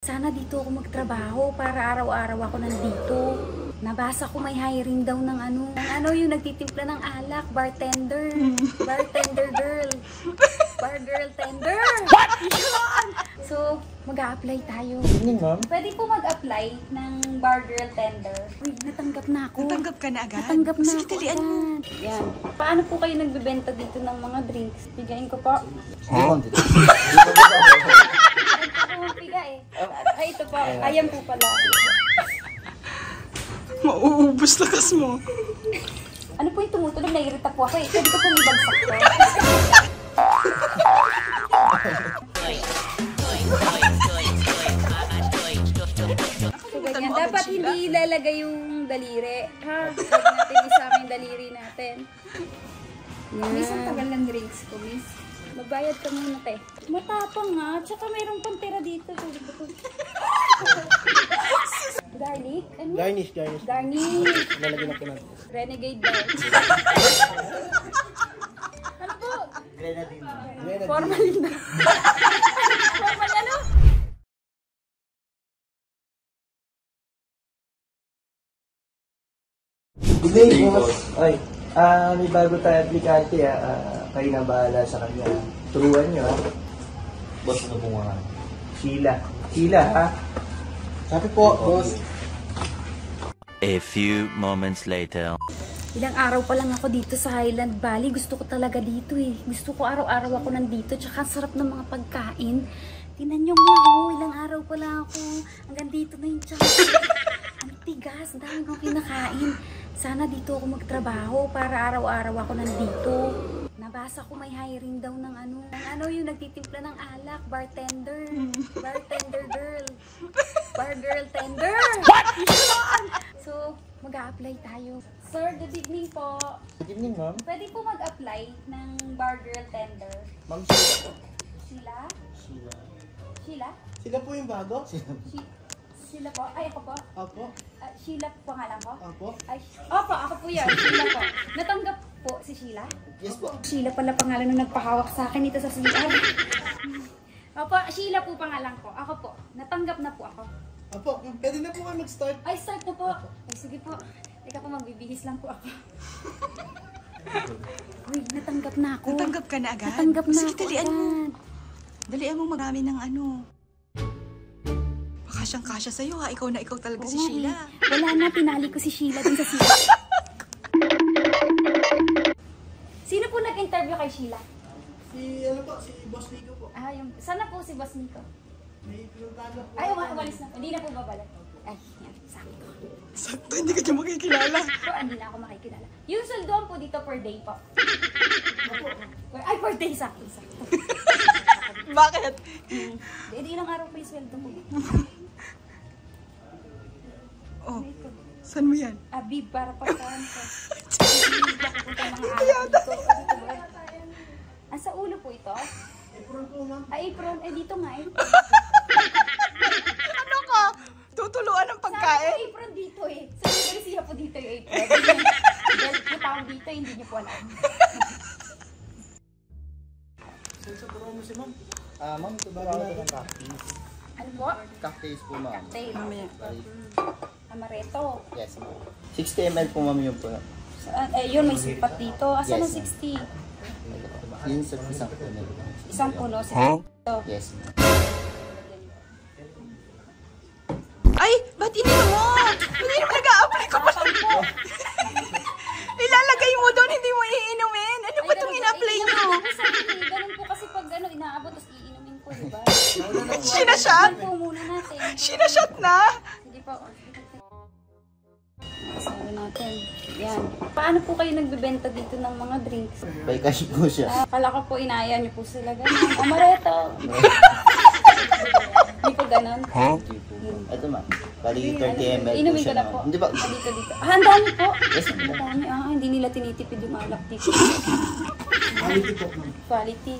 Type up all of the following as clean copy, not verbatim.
Sana dito ako magtrabaho para araw-araw ako nandito. Nabasa ko may hiring daw ng ano yung nagtitimpla ng alak, bartender. Bartender girl. Bar girl tender. What? So, mag-a-apply tayo. Good evening, ma'am. Pwede po mag-apply ng bar girl tender. Uy, natanggap na ako. Natanggap ka na agad? Natanggap na Sige, ako. talian mo. Yan. Paano po kayo nagbebenta dito ng mga drinks? Bigayin ko po. Piga eh. Ay, ito po. Ayan po pala. Mauubos lakas mo. Ano po yung tumutulog? Nairita po ako eh. Pwede ko pong ibagsak ko. So, ganyan. Dapat hindi ilalagay yung daliri. Ha? Huwag natin isama yung daliri natin. Miss, ang tagal ng drinks ko, miss. Magbayad ka muna, te. Matapang nga. Tsaka mayroong pang pera dito. Garlic? Ano? Garnish. Garnish. Lalagyan natin natin. Renegade daw. Ano po? Grenadine. Formalin na. Formal ano? Good evening, boss. Ay, may bago tayo aplikante. Kayo na bahala sa kanya. Turuan nyo, ha? Boss, ano po nga? Sheila, ha? Sabi po, boss. A few moments later. Ilang araw pa lang ako dito sa Highland Valley. Gusto ko talaga dito eh. Gusto ko araw-araw ako nandito. Tsaka sarap ng mga pagkain. Tingnan nyo nga oh, ilang araw pa lang ako. Hanggang dito na yung tiyan. Ang tigas, dahil ko kinakain. Sana dito ako magtrabaho para araw-araw ako nandito. Nabasa ko may hiring daw ng ano yung nagtitimpla ng alak, bartender. Bartender girl. Bar girl tender. What? So, mag-a-apply tayo. Sir, good evening po. Good evening, ma'am. Pwede po mag-apply ng bar girl tender. Ma'am, Sheila po. Sheila? Sheila. Sheila? Sila po yung bago? Sheila po? Ay, ako po? Opo. Sheila po pangalan ko? Opo. Ay, opo, ako po yan. Sheila po. Natanggap po si Sheila? Yes po. Sheila pala pangalan nung nagpahawak sa akin dito sa CR. Opo, Sheila po pangalan ko. Ako po. Natanggap na po ako. Opo, pwede na po kayo mag-start. Ay, start na po. Ay, sige po. Teka po, magbibihis lang po ako. Uy, natanggap na ako. Natanggap ka na agad? Natanggap na Sige, ako talian mo. agad. Dalian mo marami ng Kasyang-kasya sa'yo ha. Ikaw na ikaw talaga si Sheila. Wala na, tinali ko si Sheila din sa CR. Sino po nag-interview kay Sheila? Si Boss Nico po. Ah, sana po si Boss Nico. May pinuntahan na po. Ay, umalis na. Hindi na po babalik. Ay, yan. Sakto. Sakto, hindi ka niya makikilala. So, hindi na ako makikilala. Yung saldoan po dito per day po. Ay, per day. Sakto. Bakit? Hindi ilang araw po yung sweldo ko. Oh, saan mo yan? Abib, para pagkaan ko. Hindi yata. Sa ulo po ito? Apron po, ma'am. Ay, apron. Eh, dito nga eh. Ano ka? Tutuluan ng Sabi pagkain? ko apron dito eh. Sa Universiya po dito yung apron. Dahil po tao dito, hindi niyo po alam. Sa turuan mo si ma'am. Ma'am, ito ba rin ng cocktails? Ano po? Cocktails po, ma'am. Cocktail. Mamaya. Amaretto. Yes, ma'am. 60 ml po, ma'am, yun po. Yun, may sipat dito. Asan Yes, ang 60? Yun sa isang po na. Isang puno. Huh? Yes, ma'am. Ay, ba't ininom mo? Hindi naman nag-a-apply ko pa lang po. Ilalagay mo doon, hindi mo iinumin. Ano ba itong in-apply nyo? Ganun po kasi pag inaabot, tapos iinumin ko, diba? Sinashot? Ganun po muna natin. Sinashot na? Hindi pa. Sabi natin. Yan. Paano po kayo nagbebenta dito ng mga drinks? By cash po siya. Kala ko po inaya niyo po sila ganun. Amaretto. Hindi po ganun. Hindi po. Ito, ma'am. Bali 30 ml po Inumin ko siya. na po. Hindi ba? Dito. Ang dami po. Yes, ma'am. Ang dami. Hindi nila tinitipid yung alak dito. Quality po, ma'am. Quality.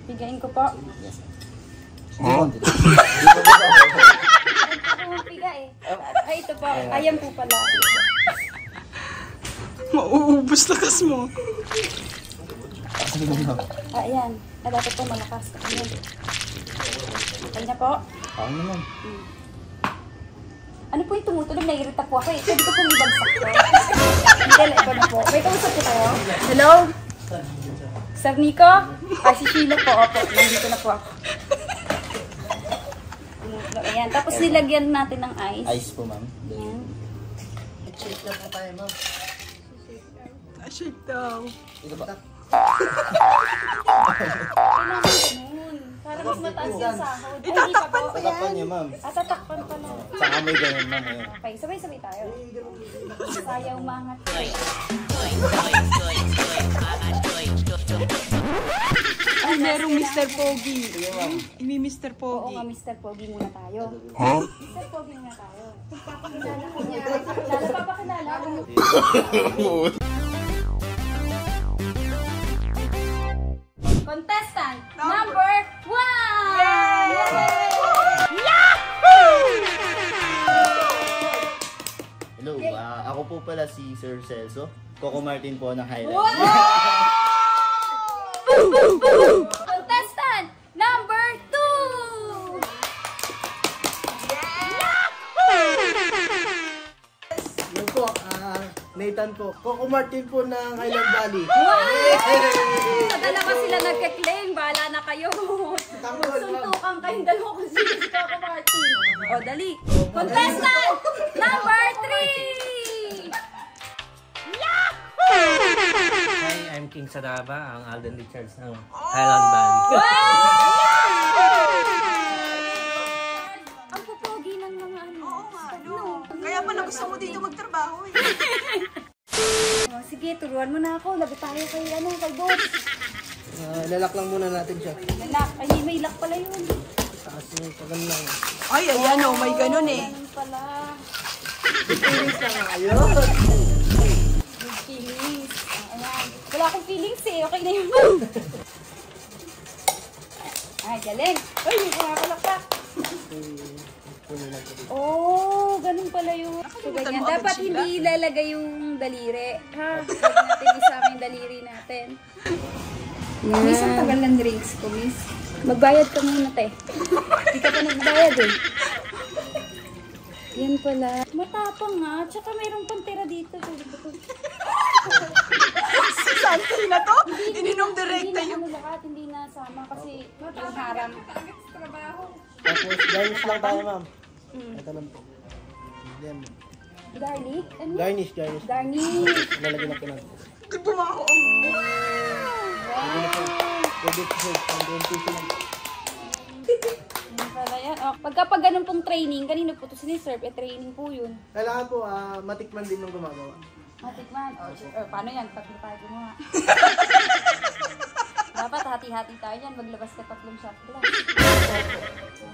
Bigayin ko po. Yes, ma'am. Piga eh. Ay, ito po. Ayan po pala. Mauubos lakas mo. Ayan. Dapat po malakas. Ayan. Okay na po. Ako naman. Ano po yung tumutunog? Naiirita po ako eh. Pwede ko pong ibagsak ko. Hindi, ikaw na po. May kausap po tayo. Hello? Sir Nico? Si Sheila po. Opo, nandito na po ako. Ayan, tapos nilagyan natin ng ice. Ice po, ma'am. Ayan. Check lang po tayo, ma'am. Shake daw. Ito ba? Kailangan ganun. Para mas mataas yung sahod. Ay, hindi pa po. Tatakpan niyo, ma'am. Tatakpan pala. Saka may ganun, ma'am. Ayun. Okay, sabay-sabay tayo. Sayaw mangat. Ay, merong Mr. Pogi. Imi Mr. Oo Pogi. nga, Mr. Pogi muna tayo. Mr. Pogi muna tayo. Papakilala ko niya. Papakilala. Contestant number 1! Hello, ako po pala si Sir Celso. Coco Martin po ng Highland. Contestant number 2! Yan po, Nathan po. Coco Martin po ng Highland Valley. Sa dalawa sila nagka-claim. Bahala na kayo. Suntukan kayong dalawa kung sino si Coco Martin. O, dali. Contestant number 3! Hi, I'm King Sadaba, ang Alden Richards ng Highland Valley. Ang pupogi ng mga ano. Oo nga, no. Kaya pala gusto mo dito magtrabaho eh. O, sige, turuan mo na ako. Labi tayo kay boss. Lalak lang muna natin siya. Lalak. Ay, may lock pala yun. Taas yung pagan lang. Ay, ayan o, may ganun eh. Ganun pala. Feelings lang ayun. May feelings. Ayan. Wala akong feelings eh. Okay na yun. Ay, galing. Ay, may kumakalakpak. Oh, ganun pala yun. So, ganyan. mo agad Dapat sila. hindi ilalagay yung daliri. Ha? Huwag natin isama yung daliri natin. Miss, ang tagal ng drinks ko, miss. Magbayad ka muna, te. Hindi ka pa nagbayad eh. Yan pala. Matapang nga. Tsaka mayroong pang tira dito. Si Santoy na to? Ininom direkta Hindi na yung... ano lahat. Hindi na sama kasi yung harang. Tapos, garnish lang tayo, ma'am. Ito lang po. Yan. Garlic? Ano? Garnish. Garnish. Lalagyan na po natin. Bumaho. Pwede po siya. Pwede po siya. Yan pala yan. Oh, pag ganun pong training, kanino po ito siniserve? Training po yun. Kailangan po, matikman din ng gumagawa. Matikman. Paano yan? Tatlo tayo gumawa. Dapat hati-hati tayo yan. Maglabas ka 3 shot glass.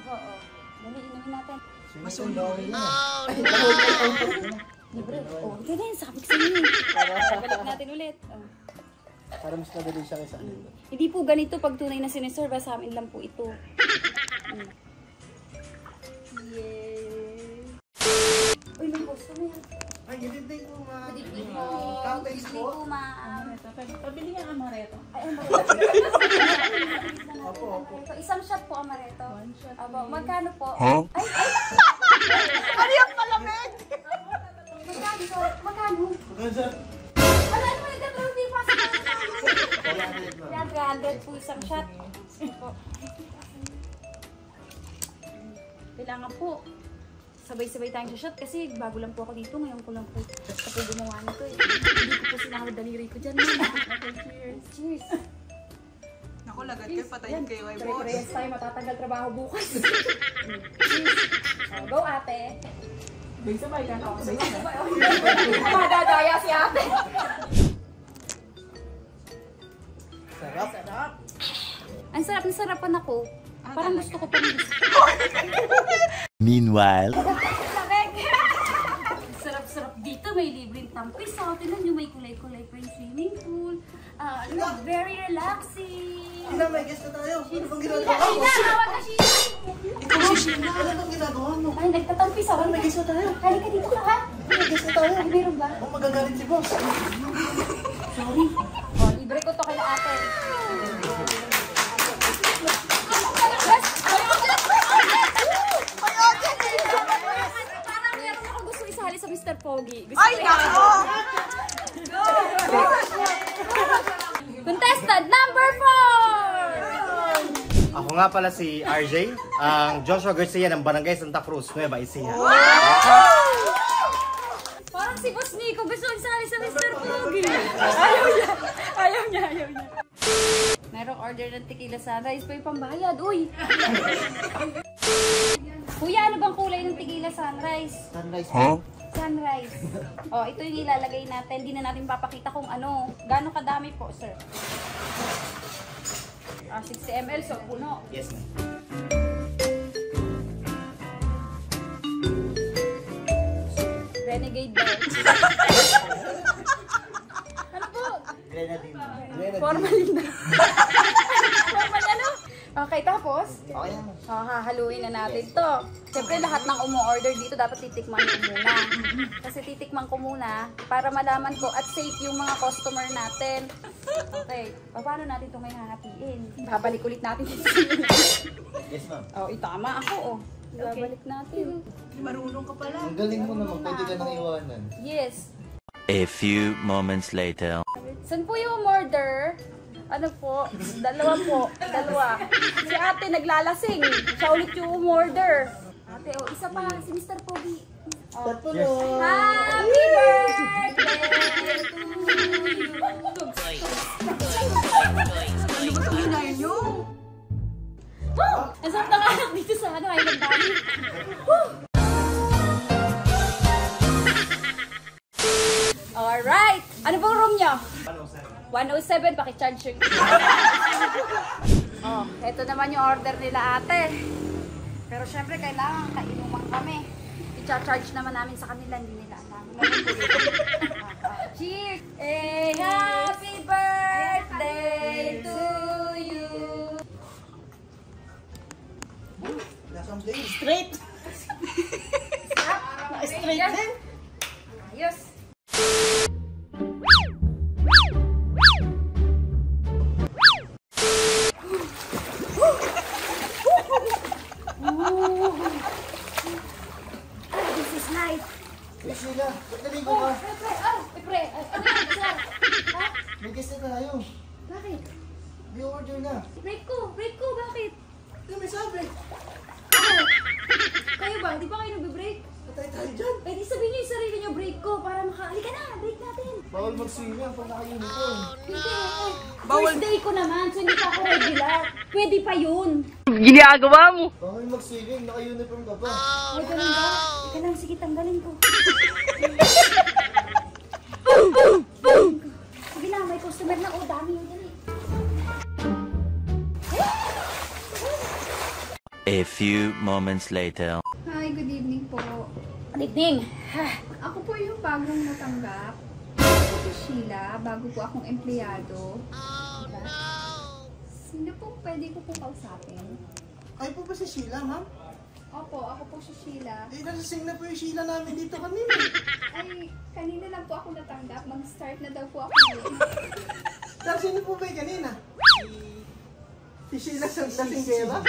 Oo. Dali, inumin natin. Libre. Oh, ganyan. Sabi ko sa inyo. Balik natin ulit. Oh. Para mas madali siya kaysa akin. Hindi po ganito pag tunay na siniserve. Sa amin lang po ito. Yay! Uy, may boss kami. Ay, hindi po, ma'am. Good evening po. Counties Good po. evening po, ma'am. Pabili nga amaretto. Ay, amaretto. Opo. Isang shot po, amaretto. Aba, magkano po? Huh? Ay! Ano yung palamig? Magkano? Ano mo yung gagawin? Hindi pa sa yan, 300 po isang shot. Opo. Kailangan po. Sabay-sabay tayong sa shot kasi bago lang po ako dito. Ngayon ko lang po gumawa nito eh. Hindi ko po sinahod daliri ko dyan. Okay, cheers. Cheers. Naku, lagat kayo, patayin kayo ay boss. Pare-parehas tayo matatagal trabaho bukas. Cheers. Go ate. Sabay ka na. Madadaya si ate. Sarap. Ang sarap na sarapan ako. Parang gusto ko pa ng gusto. Meanwhile, Sarap-sarap dito. May libreng tampis. So, tinan nyo may kulay-kulay pa yung swimming pool. Very relaxing. Ina, may guest na tayo. Ano bang Sheila, ginagawa mo? Sheila, tawag ka Sheila. Ikaw si Sheila. Ano bang ginagawa mo? Ay, nagtatampis ako. May gusto tayo. Halika dito ka ha. May gusto tayo. Meron ba? Oh, magagalit si boss. Sorry. Oh, libre ko to kay ate. Mr. Pogi. Gusto Ay, ko nako! Contestant number 4! Ako nga pala si RJ, ang Joshua Garcia ng Barangay Santa Cruz, Nueva Ecija. Parang si Boss Nico gusto isali sa Mr. Pogi. Ayaw niya. Ayaw niya. Merong order ng tequila sunrise pa yung pambayad. Uy! Kuya, ano bang kulay ng tequila sunrise? Sunrise. Sunrise. Oh, ito yung ilalagay natin. Hindi na natin papakita kung ano. Gano'ng kadami po, sir? 60 ml, so puno. Yes, ma'am. Renegade daw. Ano po? Grenadine. Formalin na. Formal ano? Okay, tapos? Okay yan. Hahaluin na natin to. Siyempre lahat ng umu-order dito dapat titikman ko muna. Kasi titikman ko muna para malaman ko at safe yung mga customer natin. Okay, paano natin ito may hahatiin? Babalik ulit natin. Yes, ma'am. Oh, itama ako oh. Babalik natin. Marunong ka pala. Ang galing mo naman. Pwede ka nang iwanan. Yes. A few moments later. Saan po yung order? Ano po? Dalawa po. Dalawa. Si ate naglalasing. Siya ulit yung umorder. Ate, oh, isa pa. Si Mr. Pogi. Oh. Happy birthday to you. Ano ba itong hinayin nyo? Woo! Ang sarap ng anak dito sa Highland Valley. Woo! Alright! Ano pong room nyo? 107, pakicharge yung... Oh, ito naman yung order nila ate. Pero syempre, kailangan kainuman kami. I-charge naman namin sa kanila, hindi nila alam. Cheers! Eh, happy birthday to you! Straight! Straight din? Ayos! This is life. Hey, Sheila, ba't naligo ka? Pre, ano yan, sir? Ha? May guest na tayo. Bakit? May order na. Break ko, bakit? Ano may sabi? Kayo ba? Di ba kayo nagbe-break? Patay tayo dyan. Eh, di sabihin nyo yung sarili nyo, break ko, para halika na, break natin. Bawal mag-swim yan pag naka-uniform. Hindi. First day ko naman, so hindi pa ako regular. Pwede pa yun. Bawal mag-swimming, naka-uniform ka pa. Ay, ganun ba? Ika lang, sige, tanggalin ko. Sige na, may customer na. Oh, dami yun. Dali. A few moments later. Hi, good evening po. Good evening. Ako po yung bagong natanggap. Ako po si Sheila, bago po akong empleyado. Sino po pwede ko po kausapin? Ay po ba si Sheila, ma'am? Opo, ako po si Sheila. Eh, nasasing na po yung Sheila namin dito kanina. Ay, kanina lang po ako natanggap. Mag-start na daw po ako ngayon. Tapos sino po ba yung kanina? Si Sheila sa lasinggera?